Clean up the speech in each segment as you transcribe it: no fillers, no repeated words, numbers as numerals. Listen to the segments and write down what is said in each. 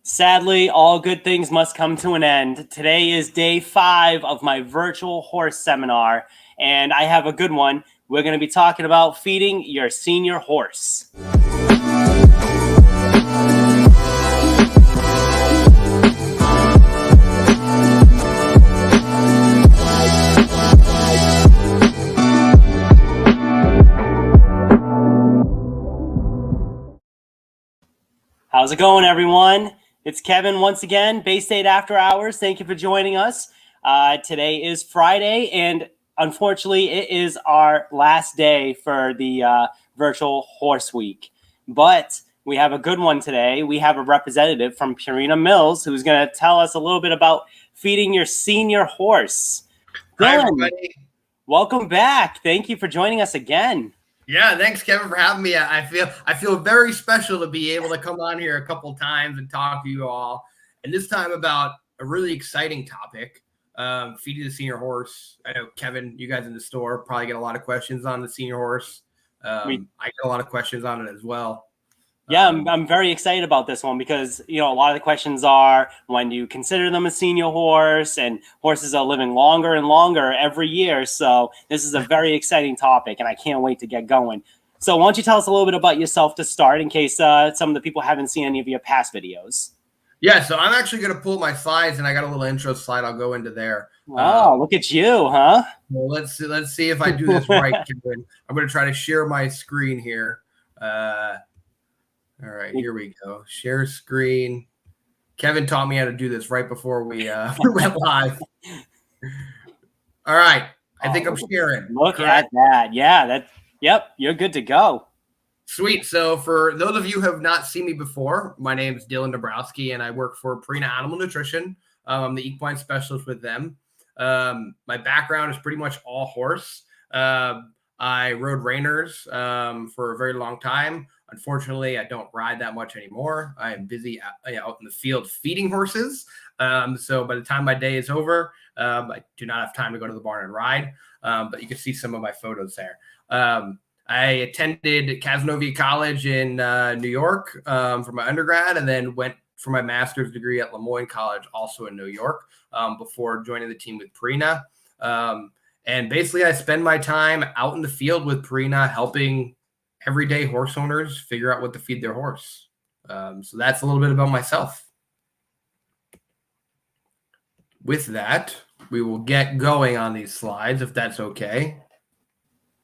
Sadly, all good things must come to an end. Today is day 5 of my virtual horse seminar, and I have a good one. We're going to be talking about feeding your senior horse. How's it going, everyone? It's Kevin once again, Bay State After Hours. Thank you for joining us. Today is Friday, and unfortunately, it is our last day for the virtual horse week. But we have a good one today. We have a representative from Purina Mills who's going to tell us a little bit about feeding your senior horse. Hi, Dylan, everybody. welcome back. Thank you for joining us again. Yeah, thanks, Kevin, for having me. I feel very special to be able to come on here a couple times and talk to you all, and this time about a really exciting topic, feeding the senior horse. I know, Kevin, you guys in the store probably get a lot of questions on the senior horse. I get a lot of questions on it as well. Yeah, I'm very excited about this one because, a lot of the questions are, when do you consider them a senior horse? And horses are living longer and longer every year. So this is a very exciting topic, and I can't wait to get going. So why don't you tell us a little bit about yourself to start, in case some of the people haven't seen any of your past videos? Yeah, so I'm actually going to pull up my slides, and I got a little intro slide. I'll go into there. Oh, look at you, huh? Well, let's see if I do this right, Kevin. I'm going to try to share my screen here. All right, here we go. Share screen. Kevin taught me how to do this right before we went live. All right, I think I'm sharing. Look at that. Yeah, yep, you're good to go. Sweet. So for those of you who have not seen me before, my name is Dylan Dabrowski, and I work for Purina Animal Nutrition. I'm the equine specialist with them. My background is pretty much all horse. I rode reiners for a very long time. Unfortunately, I don't ride that much anymore. I am busy out in the field feeding horses. So by the time my day is over, I do not have time to go to the barn and ride. But you can see some of my photos there. I attended Casanova College in New York for my undergrad, and then went for my master's degree at Lemoyne College, also in New York, before joining the team with Purina. And basically, I spend my time out in the field with Purina, helping everyday horse owners figure out what to feed their horse. So that's a little bit about myself. With that, we will get going on these slides, if that's okay.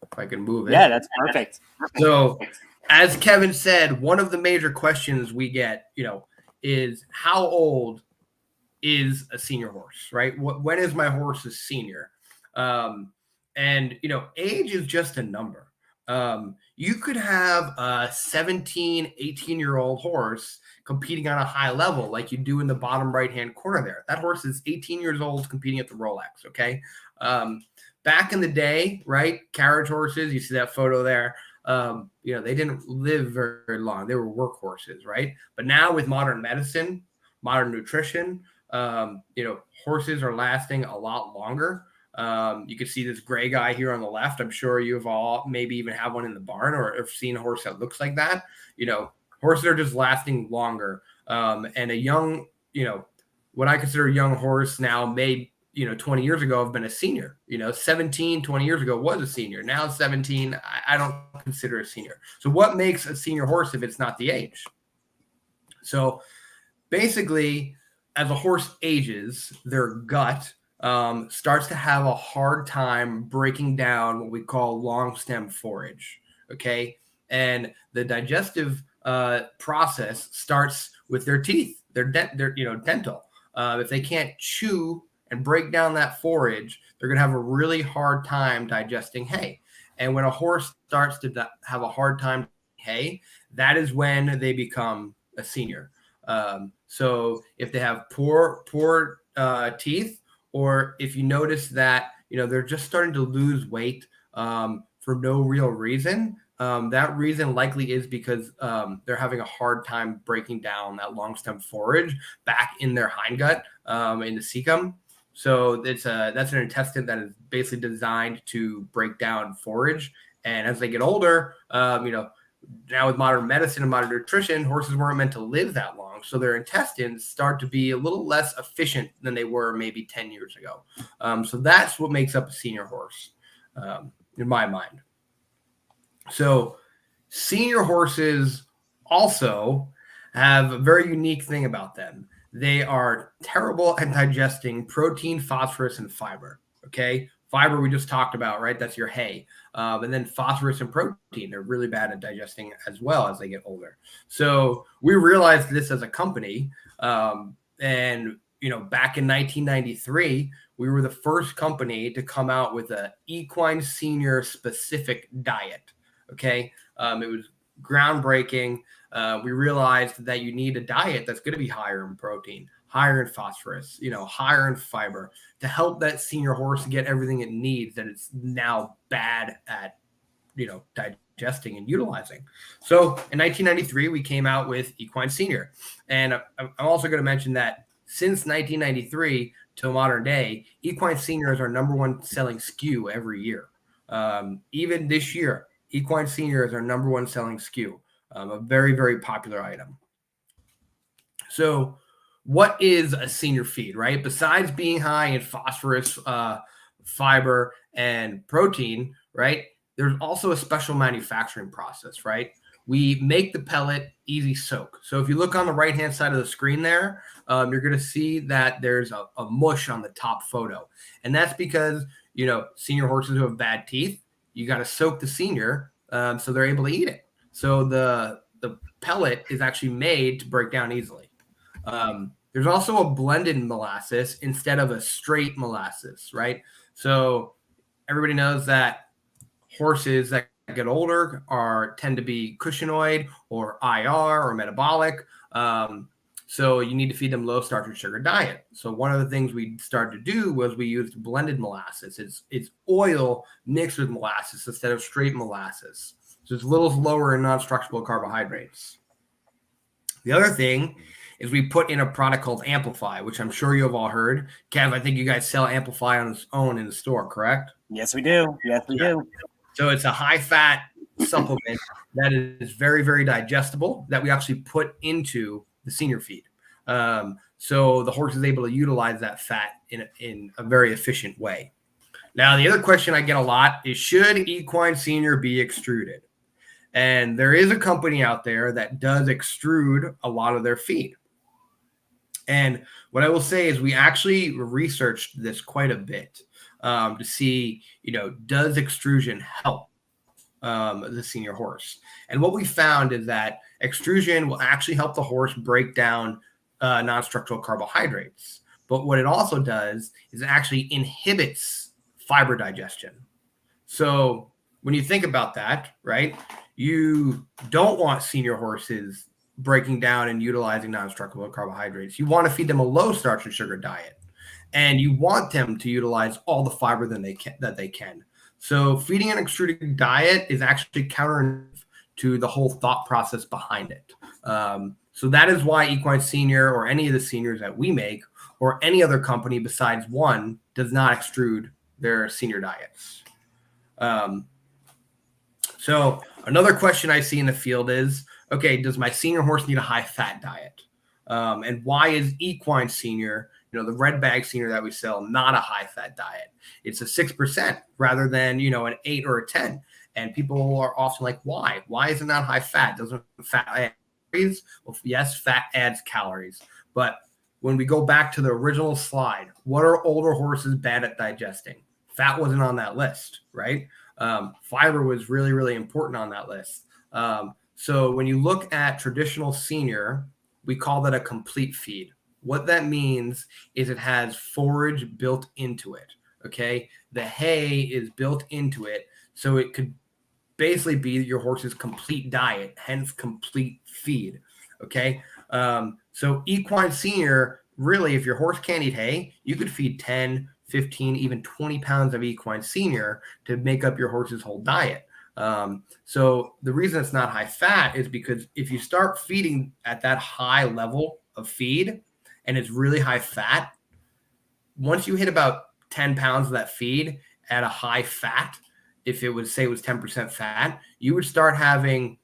If I can move it. Yeah, that's perfect. So, as Kevin said, one of the major questions we get, is how old is a senior horse, right? When is my horse a senior? And age is just a number. You could have a 17, 18-year-old horse competing on a high level, like you do in the bottom right-hand corner there. That horse is 18 years old competing at the Rolex, okay? Back in the day, right, carriage horses, you see that photo there, they didn't live very, very long. They were work horses, right? But now with modern medicine, modern nutrition, horses are lasting a lot longer. You can see this gray guy here on the left. I'm sure you've all maybe even have one in the barn or have seen a horse that looks like that. Horses are just lasting longer. And a young, what I consider a young horse now may, 20 years ago have been a senior. 17, 20 years ago was a senior. Now 17, I don't consider a senior. So what makes a senior horse if it's not the age? So basically, as a horse ages, their gut starts to have a hard time breaking down what we call long stem forage. Okay. And the digestive process starts with their teeth, their dental. If they can't chew and break down that forage, they're going to have a really hard time digesting hay. And when a horse starts to have a hard time hay, that is when they become a senior. So if they have poor teeth, or if you notice that, they're just starting to lose weight for no real reason, that reason likely is because they're having a hard time breaking down that long stem forage back in their hindgut, in the cecum. So that's an intestine that is basically designed to break down forage. And as they get older, now with modern medicine and modern nutrition, horses weren't meant to live that long. along. So their intestines start to be a little less efficient than they were maybe 10 years ago. So that's what makes up a senior horse, in my mind. So senior horses also have a very unique thing about them. They are terrible at digesting protein, phosphorus, and fiber. Okay. Fiber we just talked about, right? That's your hay. And then phosphorus and protein, they're really bad at digesting as well as they get older. So we realized this as a company. And, back in 1993, we were the first company to come out with an equine senior specific diet. Okay. It was groundbreaking. We realized that you need a diet that's going to be higher in protein, higher in phosphorus, higher in fiber to help that senior horse get everything it needs that it's now bad at, digesting and utilizing. So in 1993, we came out with Equine Senior. And I'm also going to mention that since 1993 till modern day, Equine Senior is our number one selling SKU every year. Even this year, Equine Senior is our number one selling SKU, a very, very popular item. So what is a senior feed, right? Besides being high in phosphorus, fiber, and protein, right? There's also a special manufacturing process, right? We make the pellet easy soak. So if you look on the right-hand side of the screen there, you're going to see that there's a mush on the top photo. And that's because, senior horses who have bad teeth, you got to soak the senior so they're able to eat it. So the pellet is actually made to break down easily. There's also a blended molasses instead of a straight molasses, right? So everybody knows that horses that get older tend to be cushingoid or IR or metabolic. So you need to feed them low starch and sugar diet. So one of the things we started to do was we used blended molasses. It's oil mixed with molasses instead of straight molasses. So it's a little lower in non-structural carbohydrates. The other thing is we put in a product called Amplify, which I'm sure you have all heard. Kev, I think you guys sell Amplify on its own in the store, correct? Yes, we do. Yes, we do. So it's a high-fat supplement that is very, very digestible that we actually put into the senior feed. So the horse is able to utilize that fat in a very efficient way. Now, the other question I get a lot is, should equine senior be extruded? And there is a company out there that does extrude a lot of their feed. And what I will say is we actually researched this quite a bit to see, does extrusion help the senior horse? And what we found is that extrusion will actually help the horse break down non-structural carbohydrates. But what it also does is it actually inhibits fiber digestion. So when you think about that, right, you don't want senior horses breaking down and utilizing non-structural carbohydrates. You want to feed them a low starch and sugar diet, and you want them to utilize all the fiber that they can. So feeding an extruded diet is actually counter to the whole thought process behind it. So that is why Equine Senior, or any of the seniors that we make, or any other company besides one, does not extrude their senior diets. So another question I see in the field is, okay, does my senior horse need a high-fat diet? And why is Equine Senior, the red bag senior that we sell, not a high-fat diet? It's a 6% rather than, an 8 or a 10. And people are often like, why? Why is it not high-fat? Doesn't fat add calories? Well, yes, fat adds calories. But when we go back to the original slide, what are older horses bad at digesting? Fat wasn't on that list, right? Fiber was really, really important on that list. So when you look at traditional senior, we call that a complete feed. What that means is it has forage built into it, okay? The hay is built into it, so it could basically be your horse's complete diet, hence complete feed, okay? So Equine Senior, really, if your horse can't eat hay, you could feed 10, 15, even 20 pounds of Equine Senior to make up your horse's whole diet. So the reason it's not high fat is because if you start feeding at that high level of feed and it's really high fat, once you hit about 10 pounds of that feed at a high fat, if it was, say it was 10% fat, you would start having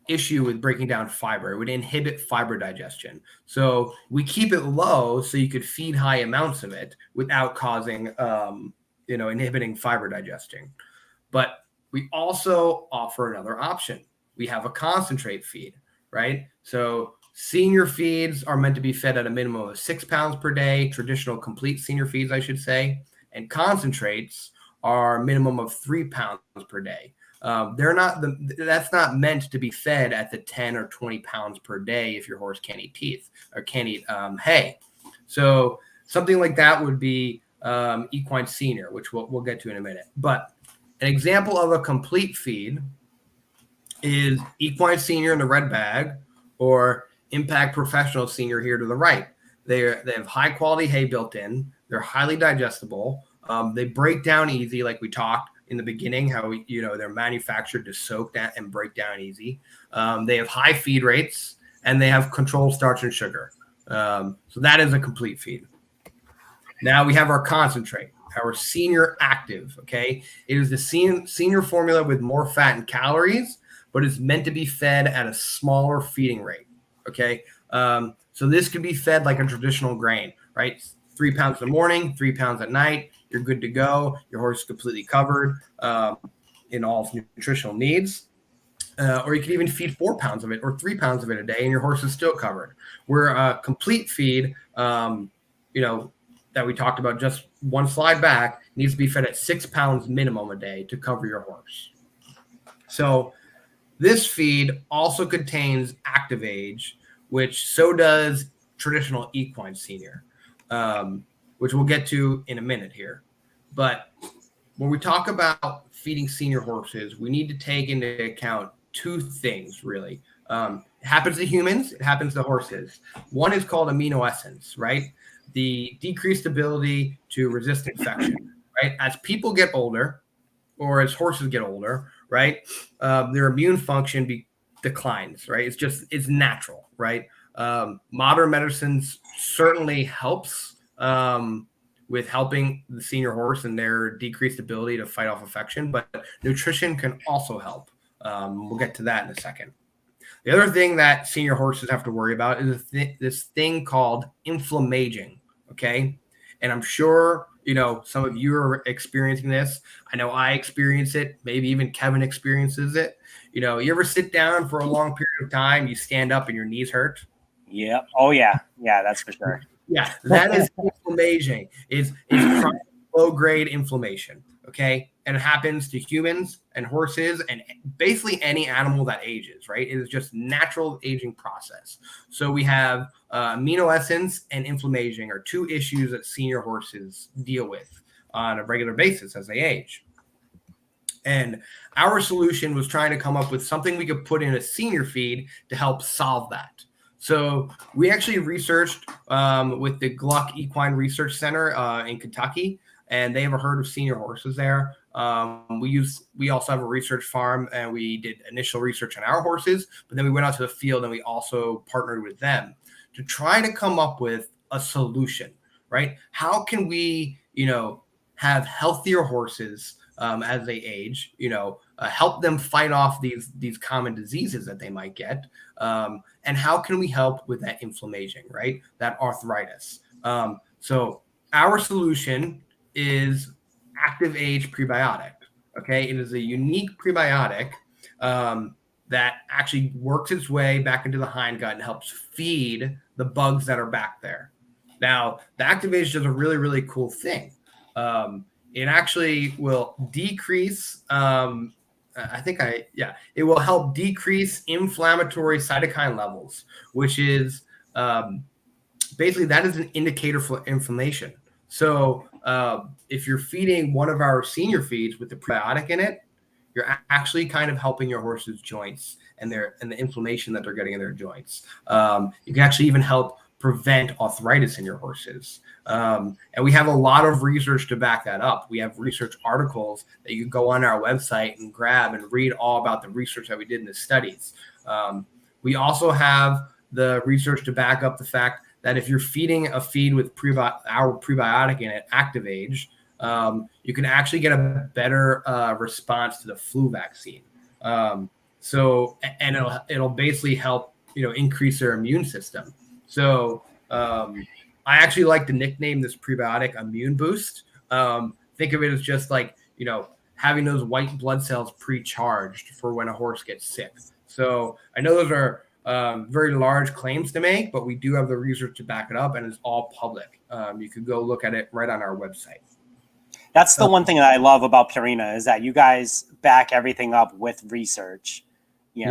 issue with breaking down fiber. It would inhibit fiber digestion. So we keep it low so you could feed high amounts of it without causing, inhibiting fiber digesting. But we also offer another option. We have a concentrate feed, right? So senior feeds are meant to be fed at a minimum of 6 pounds per day, traditional complete senior feeds, I should say, and concentrates are a minimum of 3 pounds per day. That's not meant to be fed at the 10 or 20 pounds per day if your horse can't eat teeth or can't eat hay. So something like that would be equine senior, which we'll get to in a minute. But an example of a complete feed is equine senior in the red bag or impact professional senior here to the right. They have high quality hay built in. They're highly digestible. They break down easy, like we talked in the beginning, how they're manufactured to soak that and break down easy. They have high feed rates and they have controlled starch and sugar. So that is a complete feed. Now we have our concentrate, our senior active. Okay, it is the senior formula with more fat and calories, but it's meant to be fed at a smaller feeding rate. Okay, so this could be fed like a traditional grain, right? 3 pounds in the morning, 3 pounds at night. You're good to go. Your horse is completely covered in all nutritional needs. Or you could even feed 4 pounds of it or 3 pounds of it a day, and your horse is still covered. Where a complete feed, that we talked about just one slide back, needs to be fed at 6 pounds minimum a day to cover your horse. So this feed also contains active age, which so does traditional equine senior, which we'll get to in a minute here. But when we talk about feeding senior horses, we need to take into account two things, really. It happens to humans, it happens to horses. One is called amino acids, right? The decreased ability to resist infection, right? As people get older, or as horses get older, right, their immune function declines, right? It's natural, right? Modern medicines certainly helps with helping the senior horse and their decreased ability to fight off infection, but nutrition can also help. We'll get to that in a second. The other thing that senior horses have to worry about is this thing called inflammaging, okay? And I'm sure, some of you are experiencing this. I know I experience it. Maybe even Kevin experiences it. You ever sit down for a long period of time, you stand up and your knees hurt? Yeah. Oh, yeah. Yeah, that's for sure. Yeah, that is inflammation. It's chronic low-grade inflammation, okay? And it happens to humans and horses and basically any animal that ages, right? It is just natural aging process. So we have amino acids and inflammation are two issues that senior horses deal with on a regular basis as they age. And our solution was trying to come up with something we could put in a senior feed to help solve that. So we actually researched with the Gluck Equine Research Center in Kentucky, and they have a herd of senior horses there. We also have a research farm, and we did initial research on our horses, but then we went out to the field and we also partnered with them to try to come up with a solution, right? How can we, have healthier horses as they age, help them fight off these common diseases that they might get, and how can we help with that inflammation, right? That arthritis. So our solution is active age prebiotic. Okay, it is a unique prebiotic that actually works its way back into the hindgut and helps feed the bugs that are back there. Now, the active age does a really, really cool thing. It actually will decrease. It will help decrease inflammatory cytokine levels, which is basically that is an indicator for inflammation. So if you're feeding one of our senior feeds with the prebiotic in it, you're actually kind of helping your horse's joints and the inflammation that they're getting in their joints. You can actually even help prevent arthritis in your horses. And we have a lot of research to back that up. We have research articles that you can go on our website and grab and read all about the research that we did in the studies. We also have the research to back up the fact that if you're feeding a feed with our prebiotic in it, active age, you can actually get a better response to the flu vaccine. So, and it'll basically help, increase their immune system. So, I actually like to nickname this prebiotic Immune Boost. Think of it as just like, having those white blood cells pre-charged for when a horse gets sick. So I know those are very large claims to make, but we do have the research to back it up, and it's all public. You could go look at it right on our website. That's the one thing that I love about Purina is that you guys back everything up with research. You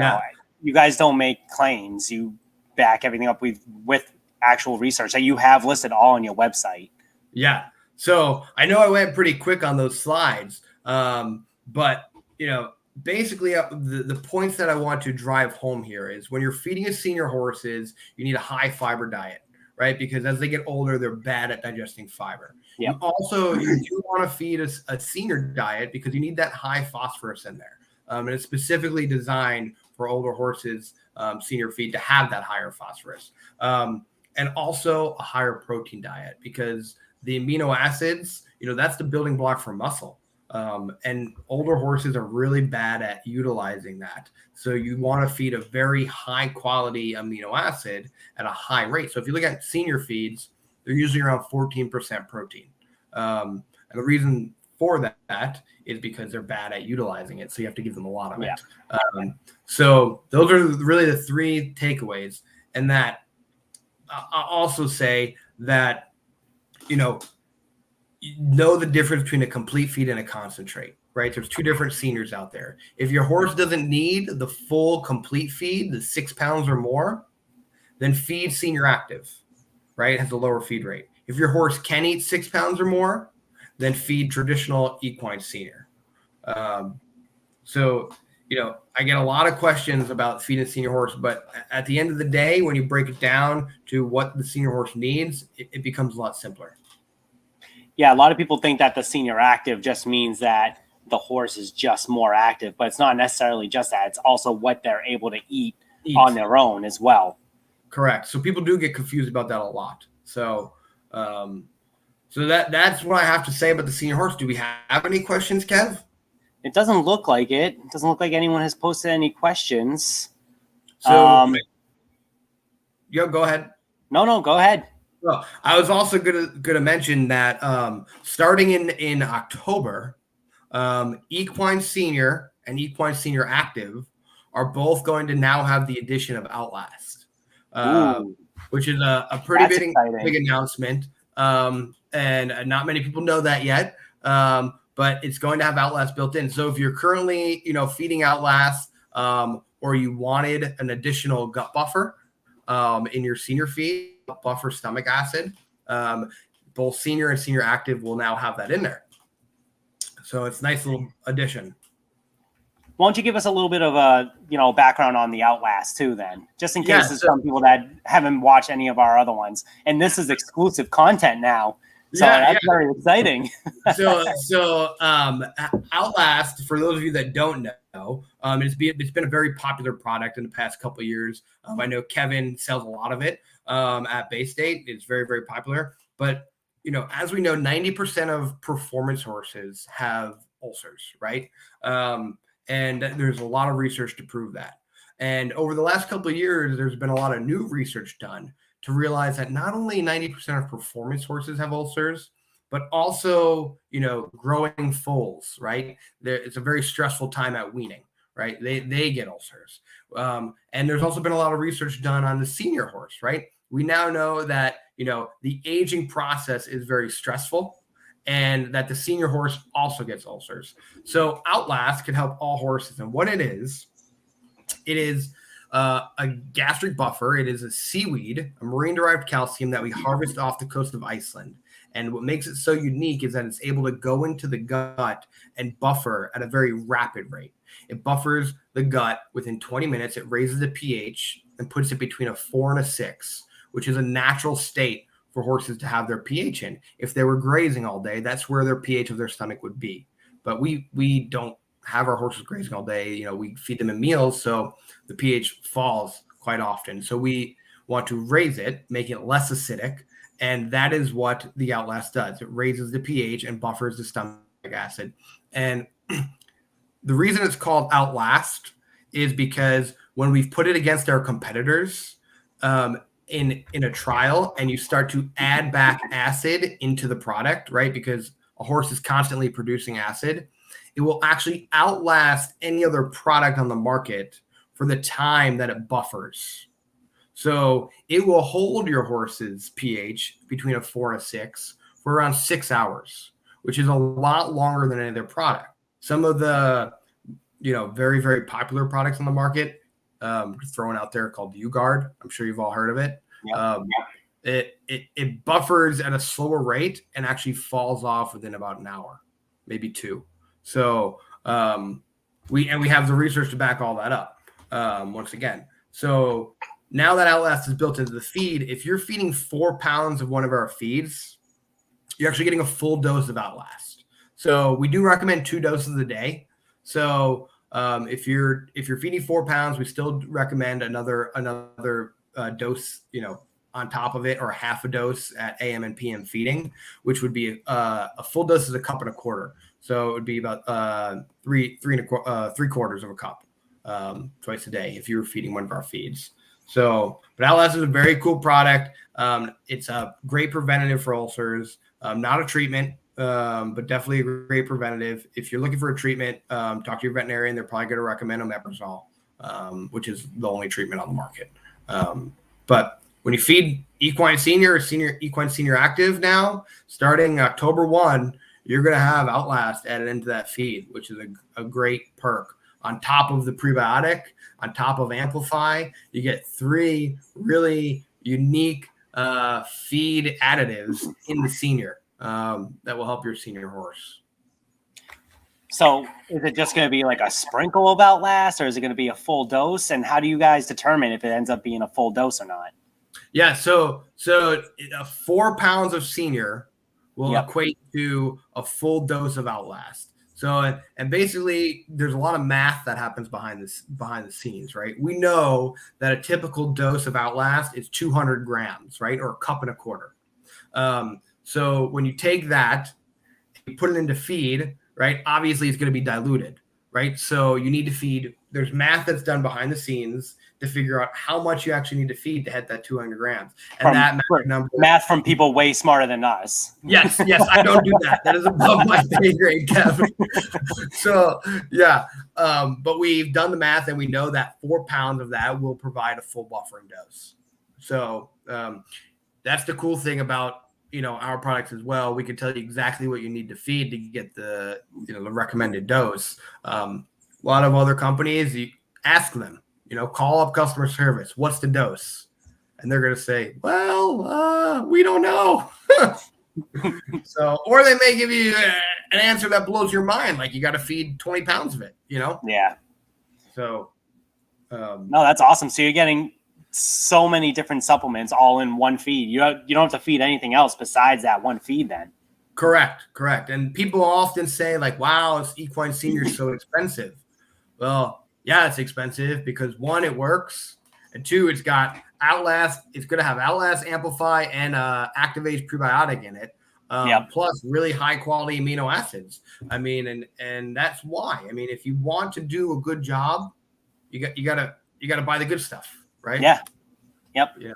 guys don't make claims. You back everything up with actual research that you have listed all on your website. Yeah. So I know I went pretty quick on those slides, but basically the points that I want to drive home here is when you're feeding a senior horses, you need a high fiber diet, right? Because as they get older, they're bad at digesting fiber. Yep. You do want to feed a senior diet because you need that high phosphorus in there. And it's specifically designed for older horses, senior feed, to have that higher phosphorus. And also a higher protein diet, because the amino acids, that's the building block for muscle. And older horses are really bad at utilizing that. So you want to feed a very high quality amino acid at a high rate. So if you look at senior feeds, they're usually around 14% protein. And the reason for that is because they're bad at utilizing it. So you have to give them a lot of it. So those are really the three takeaways. And that I'll also say that, know the difference between a complete feed and a concentrate, right? There's two different seniors out there. If your horse doesn't need the full complete feed, the 6 pounds or more, then feed senior active, right? It has a lower feed rate. If your horse can eat 6 pounds or more, then feed traditional equine senior. So, I get a lot of questions about feeding senior horse, but at the end of the day, when you break it down to what the senior horse needs, it becomes a lot simpler. Yeah, a lot of people think that the senior active just means that the horse is just more active, but it's not necessarily just that. It's also what they're able to eat on their own as well. Correct. So people do get confused about that a lot. So, that's what I have to say about the senior horse. Do we have any questions, Kev? It doesn't look like it. It doesn't look like anyone has posted any questions. So, go ahead. No, go ahead. Well, I was also gonna mention that starting in October, Equine Senior and Equine Senior Active are both going to now have the addition of Outlast, which is a pretty big announcement. And not many people know that yet. But it's going to have Outlast built in. So if you're currently, feeding Outlast, or you wanted an additional gut buffer in your senior feed, buffer stomach acid, both senior and senior active will now have that in there. So it's a nice little addition. Why don't you give us a little bit of a background on the Outlast too, then, just in case there's some people that haven't watched any of our other ones, and this is exclusive content now. So that's very exciting. So Outlast, for those of you that don't know, it's been a very popular product in the past couple of years. I know Kevin sells a lot of it at Bay State. It's very, very popular. But, as we know, 90% of performance horses have ulcers, right? And there's a lot of research to prove that. And over the last couple of years, there's been a lot of new research done to realize that not only 90% of performance horses have ulcers, but also, growing foals, right? It's a very stressful time at weaning, right? They get ulcers. And there's also been a lot of research done on the senior horse, right? We now know that, the aging process is very stressful and that the senior horse also gets ulcers. So Outlast can help all horses. And what it is a gastric buffer. It is a seaweed, a marine-derived calcium that we harvest off the coast of Iceland. And what makes it so unique is that it's able to go into the gut and buffer at a very rapid rate. It buffers the gut within 20 minutes. It raises the pH and puts it between a 4 and a 6, which is a natural state for horses to have their pH in. If they were grazing all day, that's where their pH of their stomach would be. But we don't have our horses grazing all day. We feed them in meals, so the pH falls quite often. So we want to raise it, make it less acidic, and that is what the Outlast does. It raises the pH and buffers the stomach acid. And the reason it's called Outlast is because when we've put it against our competitors in a trial, and you start to add back acid into the product, right? Because a horse is constantly producing acid, it will actually outlast any other product on the market for the time that it buffers. So it will hold your horse's pH between a 4 and a 6 for around 6 hours, which is a lot longer than any other product. Some of the, very, very popular products on the market, thrown out there, called UGuard. I'm sure you've all heard of it. Yep. It buffers at a slower rate and actually falls off within about an hour, maybe 2. So we have the research to back all that up. Once again, so now that Outlast is built into the feed, if you're feeding 4 pounds of one of our feeds, you're actually getting a full dose of Outlast. So we do recommend 2 doses a day. So if you're feeding 4 pounds, we still recommend another dose, on top of it, or half a dose at AM and PM feeding, which would be a full dose is a cup and a quarter. So it would be about 3/4 of a cup twice a day if you were feeding one of our feeds. So, but Outlast is a very cool product. It's a great preventative for ulcers, not a treatment, but definitely a great preventative. If you're looking for a treatment, talk to your veterinarian. They're probably going to recommend omeprazole, which is the only treatment on the market. But when you feed Equine Senior or Senior Equine Senior Active now, starting October 1, you're going to have Outlast added into that feed, which is a great perk. On top of the prebiotic, on top of Amplify, you get 3 really unique feed additives in the senior that will help your senior horse. So is it just going to be like a sprinkle of Outlast, or is it going to be a full dose? And how do you guys determine if it ends up being a full dose or not? Yeah, so 4 pounds of senior will equate to a full dose of Outlast. So, and basically, there's a lot of math that happens behind the scenes, right? We know that a typical dose of Outlast is 200 grams, right, or a cup and a quarter. So when you take that, you put it into feed, right? Obviously, it's going to be diluted, right? So you need to feed. There's math that's done behind the scenes to figure out how much you actually need to feed to hit that 200 grams. And math from people way smarter than us. Yes, I don't do that. That is above my pay grade, Kevin. So, yeah. But we've done the math, and we know that 4 pounds of that will provide a full buffering dose. So that's the cool thing about, our products as well. We can tell you exactly what you need to feed to get the recommended dose. A lot of other companies, you ask them, call up customer service. What's the dose? And they're going to say, well, we don't know. So, or they may give you an answer that blows your mind. Like, you got to feed 20 pounds of it, Yeah. So, no, that's awesome. So you're getting so many different supplements all in one feed. You don't have to feed anything else besides that one feed then. Correct. And people often say, like, wow, it's Equine Senior so expensive. Well, yeah, it's expensive because 1, it works, and 2, it's got Outlast. It's going to have Outlast, Amplify, and Activate prebiotic in it. Plus really high quality amino acids. I mean, and that's why. I mean, if you want to do a good job, you got to buy the good stuff, right? Yeah. Yep. Yeah.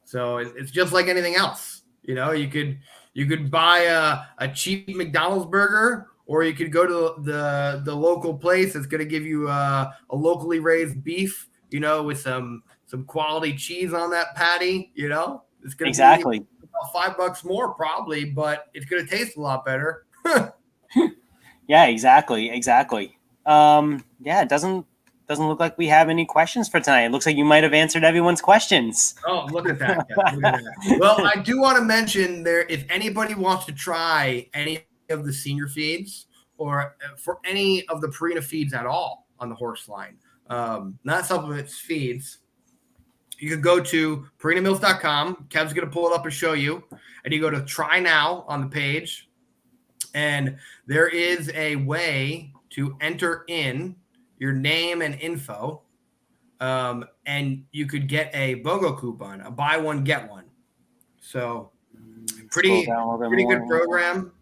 So it's just like anything else. You could buy a cheap McDonald's burger, or you could go to the local place that's going to give you a locally raised beef, with some quality cheese on that patty. It's going to be about $5 more probably, but it's going to taste a lot better. Yeah, exactly. Yeah, it doesn't look like we have any questions for tonight. It looks like you might have answered everyone's questions. Oh, look at that. Well, I do want to mention there, if anybody wants to try any of the senior feeds or for any of the Purina feeds at all on the horse line, not supplements, feeds, you could go to purinamills.com. Kev's going to pull it up and show you. And you go to try now on the page. And there is a way to enter in your name and info. And you could get a BOGO coupon, a buy one, get one. So pretty good program.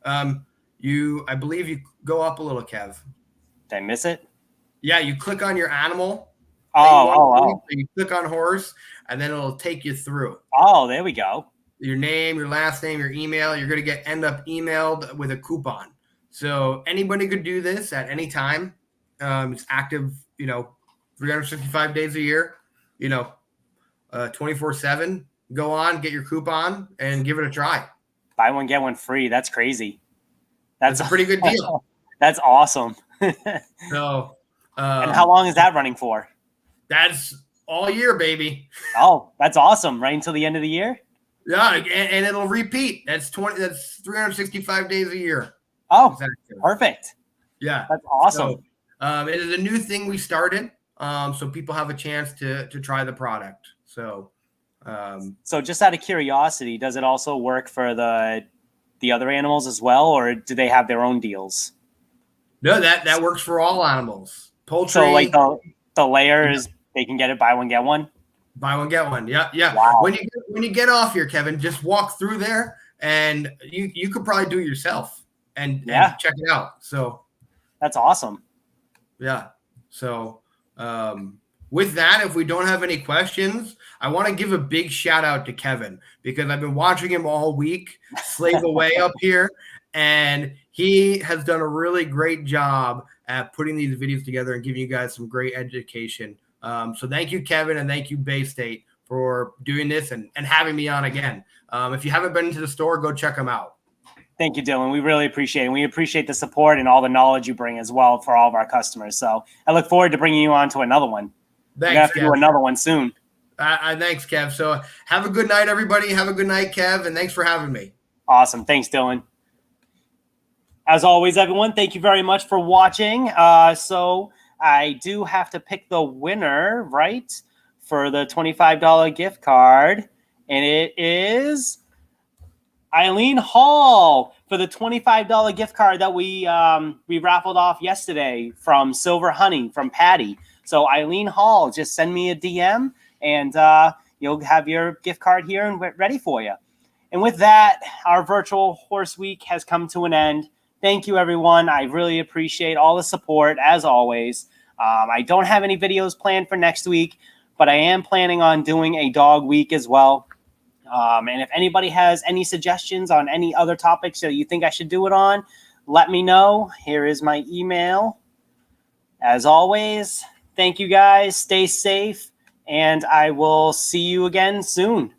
I believe you go up a little, Kev. Did I miss it? Yeah, you click on your animal that you want to Oh. so you click on horse, and then it'll take you through. Oh, there we go. Your name, your last name, your email. You're going to end up emailed with a coupon. So anybody could do this at any time. It's active, 365 days a year, 24/7. Go on, get your coupon, and give it a try. Buy one, get one free. That's crazy. That's a pretty good deal. That's awesome. So, and how long is that running for? That's all year, baby. Oh, that's awesome. Right until the end of the year? Yeah, and it'll repeat. That's 365 days a year. Oh, perfect. Yeah. That's awesome. So, it is a new thing we started, so people have a chance to try the product. So just out of curiosity, does it also work for the other animals as well, or do they have their own deals? No, that works for all animals. Poultry. So like the layers, they can get it buy one get one. Buy one get one. Yeah. Wow. When you get off here, Kevin, just walk through there, and you could probably do it yourself and check it out. So that's awesome. Yeah. So with that, if we don't have any questions, I want to give a big shout out to Kevin, because I've been watching him all week slave away up here, and he has done a really great job at putting these videos together and giving you guys some great education. So thank you, Kevin, and thank you, Bay State, for doing this and having me on again. If you haven't been into the store, go check them out. Thank you, Dylan. We really appreciate it. We appreciate the support and all the knowledge you bring as well for all of our customers. So I look forward to bringing you on to another one. Thanks, We're going to have to do another one soon. Thanks, Kev. So have a good night, everybody. Have a good night, Kev, and thanks for having me. Awesome. Thanks, Dylan. As always, everyone, thank you very much for watching. So I do have to pick the winner, right, for the $25 gift card. And it is Eileen Hall for the $25 gift card that we raffled off yesterday from Silver Honey from Patty. So Eileen Hall, just send me a DM and you'll have your gift card here and ready for you. And with that, our virtual horse week has come to an end. Thank you, everyone. I really appreciate all the support, as always. I don't have any videos planned for next week, but I am planning on doing a dog week as well. And if anybody has any suggestions on any other topics that you think I should do it on, let me know. Here is my email. As always, thank you guys. Stay safe, and I will see you again soon.